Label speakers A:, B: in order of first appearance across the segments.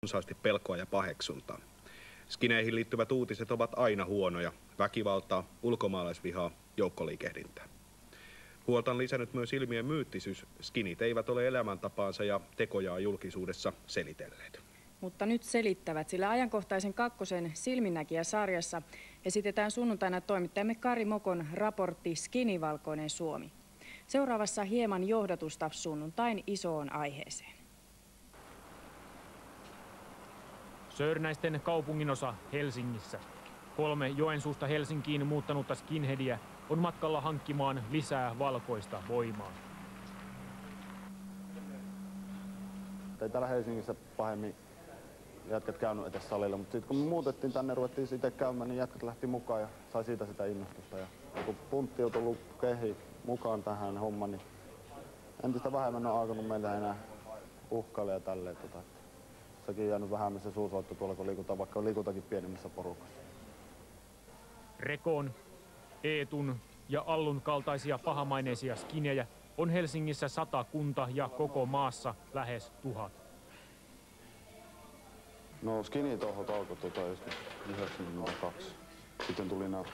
A: runsaasti pelkoa ja paheksuntaa. Skineihin liittyvät uutiset ovat aina huonoja: väkivaltaa, ulkomaalaisvihaa, joukkoliikehdintää. Huolta on lisännyt myös ilmiön myyttisyys. Skinit eivät ole elämäntapaansa ja tekojaan julkisuudessa selitelleet.
B: Mutta nyt selittävät, sillä ajankohtaisen Kakkosen Silminnäkijä-sarjassa esitetään sunnuntaina toimittajamme Kari Mokon raportti Skinivalkoinen Suomi. Seuraavassa hieman johdatusta sunnuntain isoon aiheeseen.
C: Sörnäisten kaupunginosa Helsingissä. 3 Joensuusta Helsinkiin muuttanutta skinheadiä on matkalla hankkimaan lisää valkoista voimaa.
D: Ei täällä Helsingissä pahemmin jätkät käynyt edes salilla, mutta sitten kun me muutettiin tänne, ruvettiin itse käymään, niin jätkät lähti mukaan ja sai siitä sitä innostusta. Ja kun puntti on tullut kehi mukaan tähän hommaan, niin entistä vähemmän on alkanut meillä enää uhkailla ja tälleen. Sekin on jäänyt vähemmän se suusoitto tuolla, kun liikutaan, vaikka liikutakin pienemmissä porukassa.
C: Rekon, Eetun ja Allun kaltaisia pahamaineisia skinejä on Helsingissä 100 kunta ja koko maassa lähes 1000.
D: No skinitouhut alkoi joskus 92. Sitten tuli nämä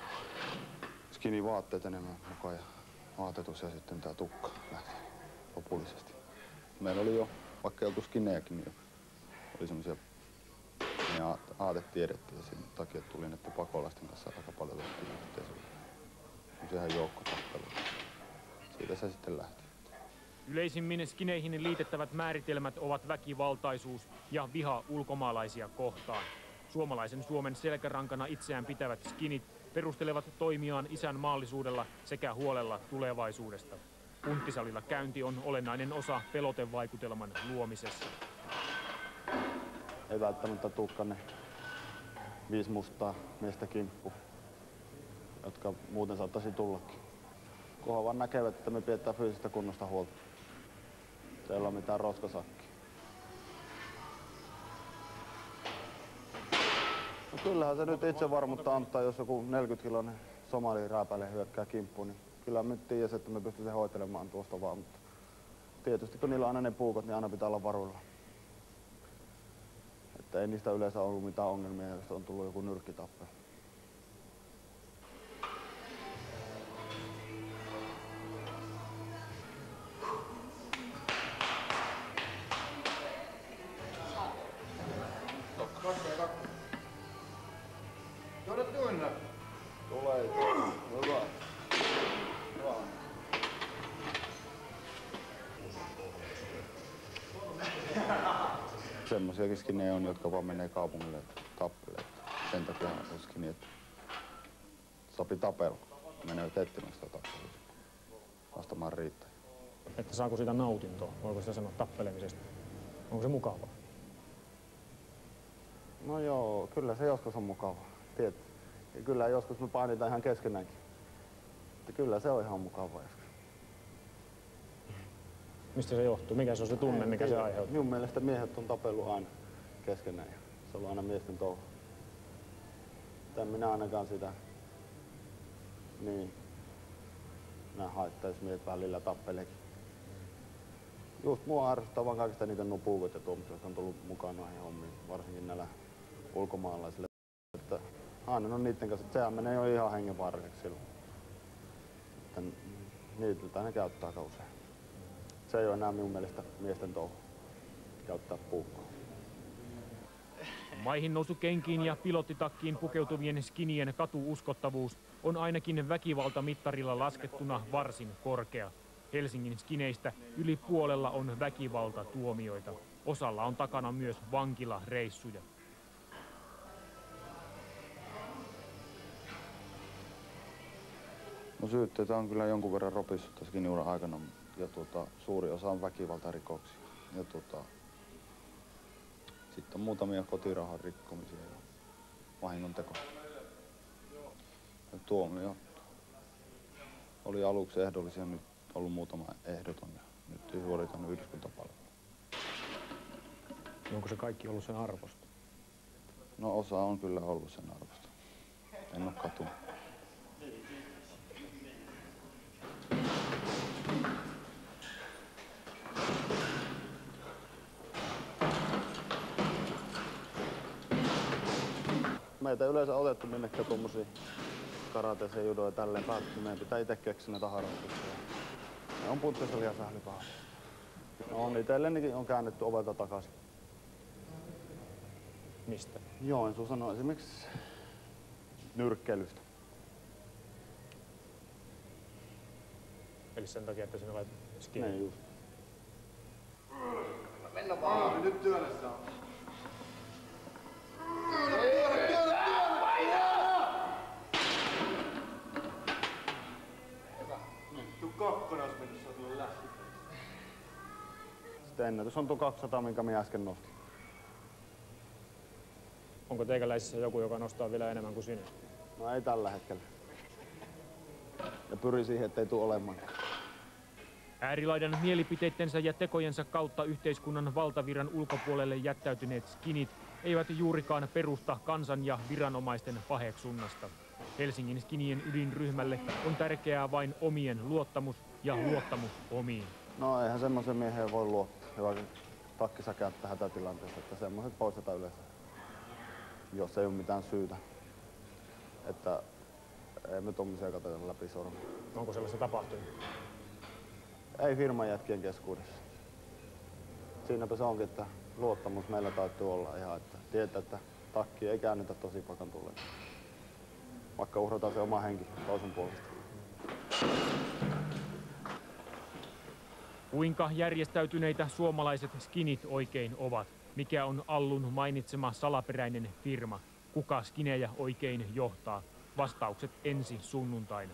D: skinivaatteet enemmän mukaan ja vaatetus ja sitten tämä tukka lähti lopullisesti. Meillä oli jo, vaikka ei oltu skinejäkin, niin oli semmoisia, me aatetiedettiin ja sen takia tuli näiden pakolaisten kanssa aika paljon yhteisöä. Sehän joukkotappelu. Siitä se sitten lähti.
C: Yleisimmin skineihin liitettävät määritelmät ovat väkivaltaisuus ja viha ulkomaalaisia kohtaan. Suomalaisen Suomen selkärankana itseään pitävät skinit perustelevat toimiaan isänmaallisuudella sekä huolella tulevaisuudesta. Punttisalilla käynti on olennainen osa pelotevaikutelman luomisessa.
D: Ei välttämättä tukkanne 5 mustaa miestä kimppu, jotka muuten saattaisi tullakin. Kunhan vaan näkevät, että me pidetään fyysistä kunnosta huolta. Se ei ole mitään roskasakkia. No kyllähän se nyt itsevarmuutta antaa, jos joku 40-kiloinen somalirääpäle hyökkää kimppuun, niin kyllä me tiedät, että me pystyy hoitelemaan tuosta vaan. Mutta tietysti kun niillä on aina ne puukot, niin aina pitää olla varuilla. Että ei niistä yleensä ollut mitään ongelmia, jos on tullut joku nyrkkitappelu. Semmoisiakin skinejä on, jotka vaan menee kaupungille tappelemaan. Sen takia on skini, että sopi tapella. Menee etsimään sitä tappelua. Vastamaan riittää.
C: Että saako siitä nautintoa? Voiko sitä sanoa tappelemisesta? Onko se mukavaa?
D: No joo, kyllä se joskus on mukavaa. Tiedät. Ja kyllä joskus me painitaan ihan keskenäänkin. Että kyllä se on ihan mukavaa joskus.
C: Mistä se johtuu? Mikä se on se tunne, mikä se aiheuttaa?
D: Minun mielestä miehet on tapellut aina keskenään. Se on ollut aina miesten touhu. En minä ainakaan sitä niin haittaa, jos miehet välillä tappeleekin. Just mua arvostaa vaan kaikista niitä nupuukot ja tuommoista, jotka on tullut mukaan noihin hommiin, varsinkin näillä ulkomaalaisille. Että aina on niiden kanssa, sehän menee jo ihan hengenvaaralliseksi silloin. Että niitä ne käyttää aika usein. Se ei ole enää minun mielestä miesten touhu käyttää puukkoa.
C: Maihin nousukenkiin ja pilottitakkiin pukeutuvien skinien katuuskottavuus on ainakin väkivaltamittarilla laskettuna varsin korkea. Helsingin skineistä yli puolella on väkivaltatuomioita. Osalla on takana myös vankilareissuja.
D: No syytteitä on kyllä jonkun verran ropissut tässä skiniuran aikana. Ja suuri osa on väkivaltarikoksia. Ja sitten on muutamia kotirauhan rikkomisia ja vahingontekoja. Ja tuomio oli aluksi ehdollisia, nyt ollut muutama ehdoton ja nyt suoritanut yhdyskuntapalvelu.
C: Onko se kaikki ollut sen arvosta?
D: No osa on kyllä ollut sen arvosta. En ole katunut. meitä ei yleensä otettu minnekään tuommoisia karateeseen, judoja ja tälleen päätetty. Meidän pitää itse keksiä näitä harrastuksia. Ne on punttisali ja sählypaha. No niin, itsellenikin on käännetty ovelta takaisin.
C: Mistä?
D: Joensuu sanoi esimerkiksi nyrkkeilystä.
C: Eli sen takia, että sinä olet skinny.
D: Niin just.
E: Mennä vaan. Nyt työnnessä on. Tuu kakkonen olisi mennyt, se on tullut lähti.
D: Sitten ennätys on tuo 200, minkä minä äsken nostin.
C: Onko teikäläisissä joku, joka nostaa vielä enemmän kuin sinä?
D: No ei tällä hetkellä. Ja pyri siihen, ettei tule olemaan.
C: Äärilaidan mielipiteittensä ja tekojensa kautta yhteiskunnan valtavirran ulkopuolelle jättäytyneet skinit eivät juurikaan perusta kansan ja viranomaisten paheksunnasta. Helsingin skinien ydinryhmälle on tärkeää vain omien luottamus ja luottamus omiin.
D: No eihän semmoisen mieheen voi luottaa, joka takkisäkäättää hätätilanteessa, että semmoiset poistetaan yleensä, jos ei ole mitään syytä. Että ei me tuommoisia katsota läpi sormia.
C: Onko sellaista tapahtunut?
D: Ei firman jätkien keskuudessa. Siinäpä se onkin, että luottamus meillä täytyy olla ihan, että tietää, että takki ei käännetä tosi pakan tulleen. Vaikka uhrataan se oma henki toisen puolesta.
C: Kuinka järjestäytyneitä suomalaiset skinit oikein ovat? Mikä on Allun mainitsema salaperäinen firma? Kuka skinejä oikein johtaa? Vastaukset ensi sunnuntaina.